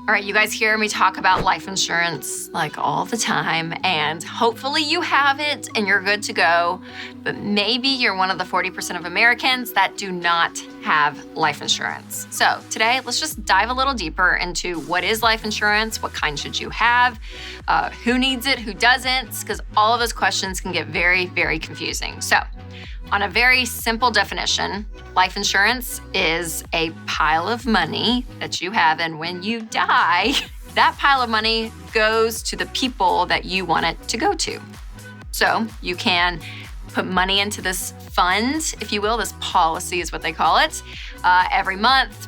All right, you guys hear me talk about life insurance like all the time, and hopefully you have it and you're good to go, but maybe you're one of the 40% of Americans that do not have life insurance. So today, let's just dive a little deeper into what is life insurance, what kind should you have, who needs it, who doesn't, because all of those questions can get very, very confusing. So on a very simple definition, life insurance is a pile of money that you have, and when you die, that pile of money goes to the people that you want it to go to. So you can put money into this fund, if you will, this policy is what they call it, every month,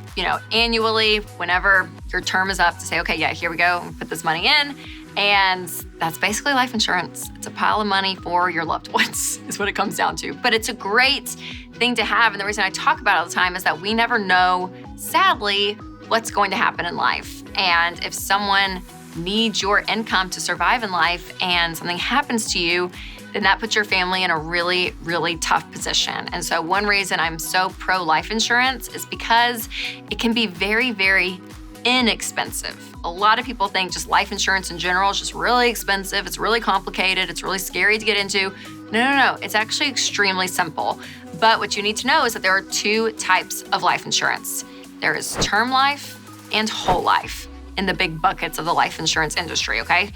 annually, whenever your term is up to say, okay, yeah, here we go, put this money in. And that's basically life insurance. It's a pile of money for your loved ones, is what it comes down to. But it's a great thing to have. And the reason I talk about it all the time is that we never know, sadly, what's going to happen in life. And if someone needs your income to survive in life and something happens to you, then that puts your family in a really, really tough position. And so one reason I'm so pro life insurance is because it can be very, very inexpensive. A lot of people think just life insurance in general is just really expensive. It's really complicated. It's really scary to get into. No. It's actually extremely simple. But what you need to know is that there are two types of life insurance. There is term life and whole life in the big buckets of the life insurance industry, okay?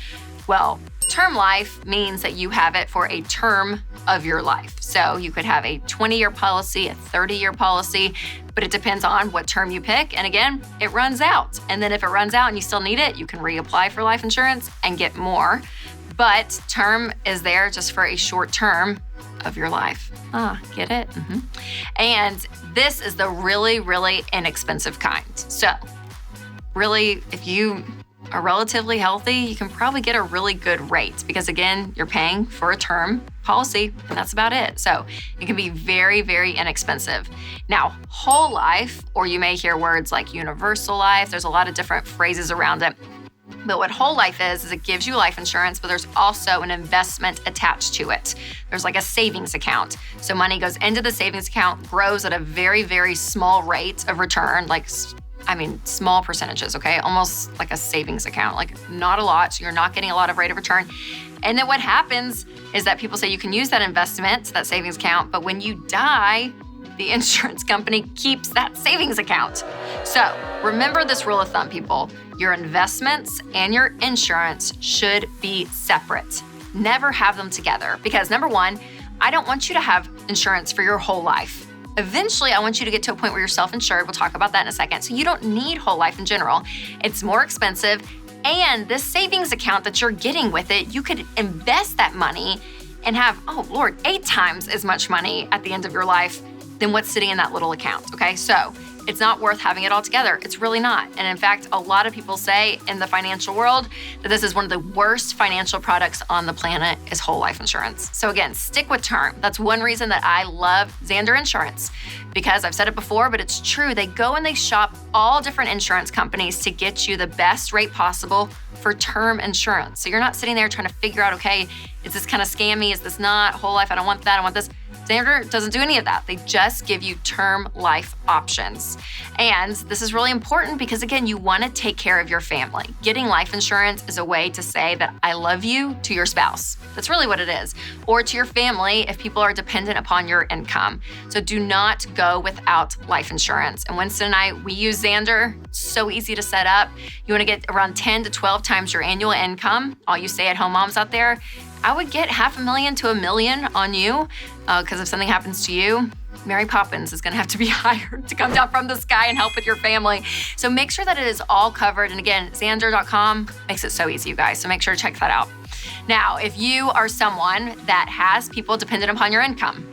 Well, term life means that you have it for a term of your life. So you could have a 20-year policy, a 30-year policy, but it depends on what term you pick. And again, it runs out. And then if it runs out and you still need it, you can reapply for life insurance and get more. But term is there just for a short term of your life. Get it? Mm-hmm. And this is the really, really inexpensive kind. So really, if you are relatively healthy, you can probably get a really good rate because again, you're paying for a term policy and that's about it. So it can be very, very inexpensive. Now, whole life, or you may hear words like universal life, there's a lot of different phrases around it. But what whole life is it gives you life insurance, but there's also an investment attached to it. There's like a savings account. So money goes into the savings account, grows at a very, very small rate of return, small percentages, okay? Almost like a savings account, like not a lot. So you're not getting a lot of rate of return. And then what happens is that people say you can use that investment, that savings account, but when you die, the insurance company keeps that savings account. So remember this rule of thumb, people. Your investments and your insurance should be separate. Never have them together because number one, I don't want you to have insurance for your whole life. Eventually, I want you to get to a point where you're self-insured. We'll talk about that in a second. So you don't need whole life in general. It's more expensive. And this savings account that you're getting with it, you could invest that money and have, 8 times as much money at the end of your life than what's sitting in that little account, okay? So it's not worth having it all together. It's really not. And in fact, a lot of people say in the financial world that this is one of the worst financial products on the planet is whole life insurance. So again, stick with term. That's one reason that I love Zander Insurance because I've said it before, but it's true. They go and they shop all different insurance companies to get you the best rate possible for term insurance. So you're not sitting there trying to figure out, okay, is this kind of scammy? Is this not? Whole life, I don't want that, I want this. Zander doesn't do any of that. They just give you term life options. And this is really important because again, you want to take care of your family. Getting life insurance is a way to say that I love you to your spouse. That's really what it is. Or to your family if people are dependent upon your income. So do not go without life insurance. And Winston and I, we use Zander. So easy to set up. You want to get around 10 to 12 times your annual income. All you stay-at-home moms out there, I would get $500,000 to $1 million on you because if something happens to you, Mary Poppins is gonna have to be hired to come down from the sky and help with your family. So make sure that it is all covered. And again, Zander.com makes it so easy, you guys. So make sure to check that out. Now, if you are someone that has people dependent upon your income,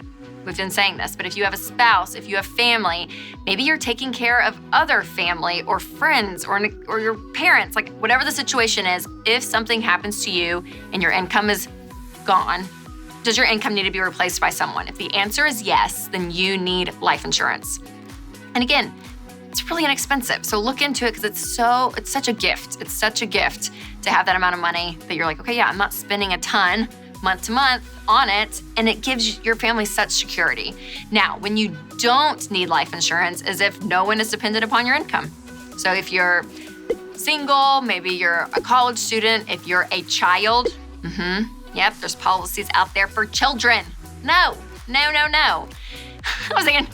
we've been saying this, but if you have a spouse, if you have family, maybe you're taking care of other family or friends or your parents, like whatever the situation is, if something happens to you and your income is gone, does your income need to be replaced by someone? If the answer is yes, then you need life insurance. And again, it's really inexpensive. So look into it because it's such a gift. It's such a gift to have that amount of money that you're like, okay, yeah, I'm not spending a ton month to month on it, and it gives your family such security. Now, when you don't need life insurance is if no one is dependent upon your income. So if you're single, maybe you're a college student, if you're a child, yep, there's policies out there for children. No. I was thinking,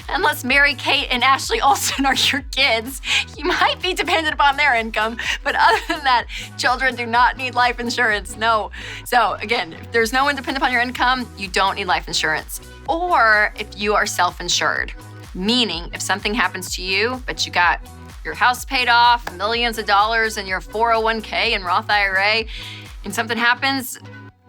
unless Mary Kate and Ashley Olsen are your kids, you might be dependent upon their income. But other than that, children do not need life insurance. No. So again, if there's no one dependent upon your income, you don't need life insurance. Or if you are self-insured, meaning if something happens to you, but you got your house paid off, millions of dollars in your 401k and Roth IRA, and something happens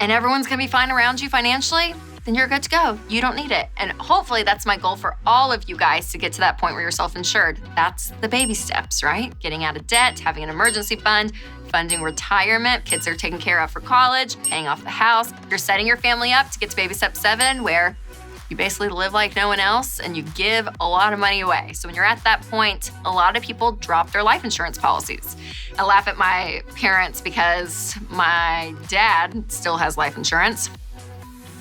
and everyone's gonna be fine around you financially, then you're good to go. You don't need it. And hopefully that's my goal for all of you guys to get to that point where you're self-insured. That's the baby steps, right? Getting out of debt, having an emergency fund, funding retirement, kids are taken care of for college, paying off the house. You're setting your family up to get to baby step 7, where you basically live like no one else and you give a lot of money away. So when you're at that point, a lot of people drop their life insurance policies. I laugh at my parents because my dad still has life insurance.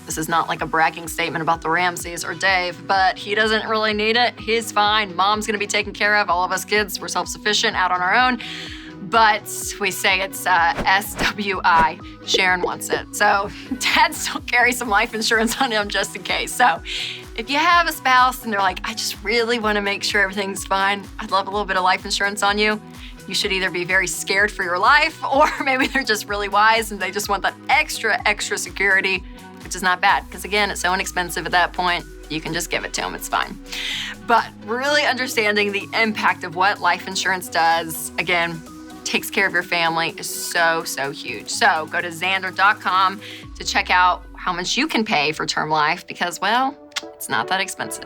This is not like a bragging statement about the Ramseys or Dave, but he doesn't really need it. He's fine. Mom's gonna be taken care of. All of us kids, we're self-sufficient out on our own. But we say it's SWI. Sharon wants it. So Dad still carries some life insurance on him just in case. So if you have a spouse and they're like, I just really wanna make sure everything's fine, I'd love a little bit of life insurance on you, you should either be very scared for your life, or maybe they're just really wise and they just want that extra security, which is not bad, because again, it's so inexpensive at that point, you can just give it to them, it's fine. But really understanding the impact of what life insurance does, again, takes care of your family, is so huge. So go to Zander.com to check out how much you can pay for term life, because, well, it's not that expensive.